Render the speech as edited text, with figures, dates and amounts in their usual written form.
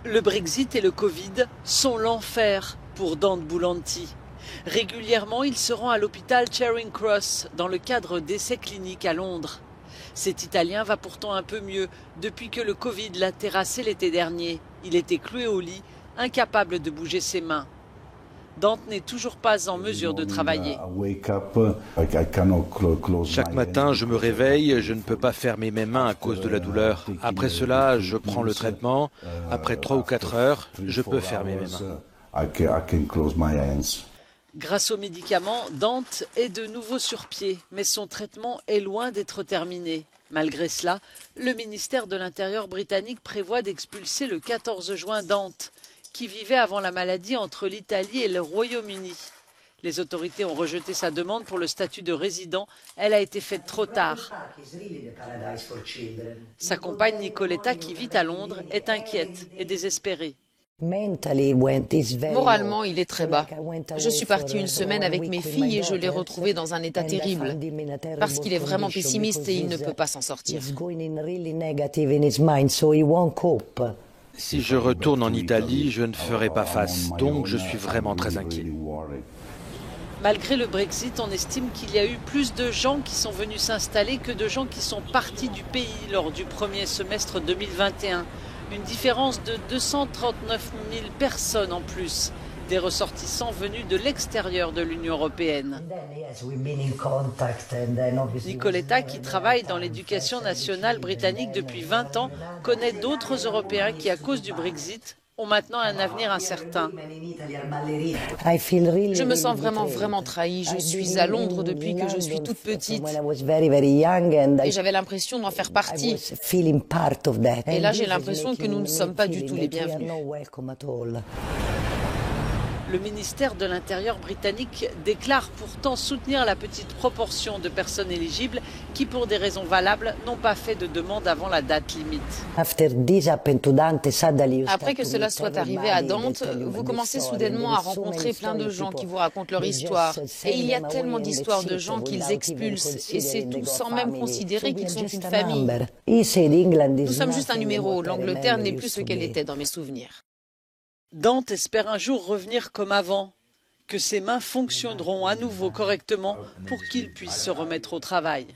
Le Brexit et le Covid sont l'enfer pour Dante Boulanti. Régulièrement, il se rend à l'hôpital Charing Cross dans le cadre d'essais cliniques à Londres. Cet Italien va pourtant un peu mieux depuis que le Covid l'a terrassé l'été dernier. Il était cloué au lit, incapable de bouger ses mains. Dante n'est toujours pas en mesure de travailler. Chaque matin, je me réveille, je ne peux pas fermer mes mains à cause de la douleur. Après cela, je prends le traitement. Après 3 ou 4 heures, je peux fermer mes mains. Grâce aux médicaments, Dante est de nouveau sur pied, mais son traitement est loin d'être terminé. Malgré cela, le ministère de l'Intérieur britannique prévoit d'expulser le 14 juin Dante, qui vivait avant la maladie entre l'Italie et le Royaume-Uni. Les autorités ont rejeté sa demande pour le statut de résident. Elle a été faite trop tard. Sa compagne Nicoletta, qui vit à Londres, est inquiète et désespérée. Moralement, il est très bas. Je suis partie une semaine avec mes filles et je l'ai retrouvé dans un état terrible, parce qu'il est vraiment pessimiste et il ne peut pas s'en sortir. Si je retourne en Italie, je ne ferai pas face, donc je suis vraiment très inquiet. Malgré le Brexit, on estime qu'il y a eu plus de gens qui sont venus s'installer que de gens qui sont partis du pays lors du premier semestre 2021. Une différence de 239 000 personnes en plus, des ressortissants venus de l'extérieur de l'Union européenne. Nicoletta, qui travaille dans l'éducation nationale britannique depuis 20 ans, connaît d'autres Européens qui, à cause du Brexit, ont maintenant un avenir incertain. Je me sens vraiment trahie. Je suis à Londres depuis que je suis toute petite. Et j'avais l'impression d'en faire partie. Et là, j'ai l'impression que nous ne sommes pas du tout les bienvenus. Le ministère de l'Intérieur britannique déclare pourtant soutenir la petite proportion de personnes éligibles qui, pour des raisons valables, n'ont pas fait de demande avant la date limite. Après que cela soit arrivé à Dante, vous commencez soudainement à rencontrer plein de gens qui vous racontent leur histoire. Et il y a tellement d'histoires de gens qu'ils expulsent, et c'est tout sans même considérer qu'ils sont une famille. Nous sommes juste un numéro. L'Angleterre n'est plus ce qu'elle était dans mes souvenirs. Dante espère un jour revenir comme avant, que ses mains fonctionneront à nouveau correctement pour qu'il puisse se remettre au travail.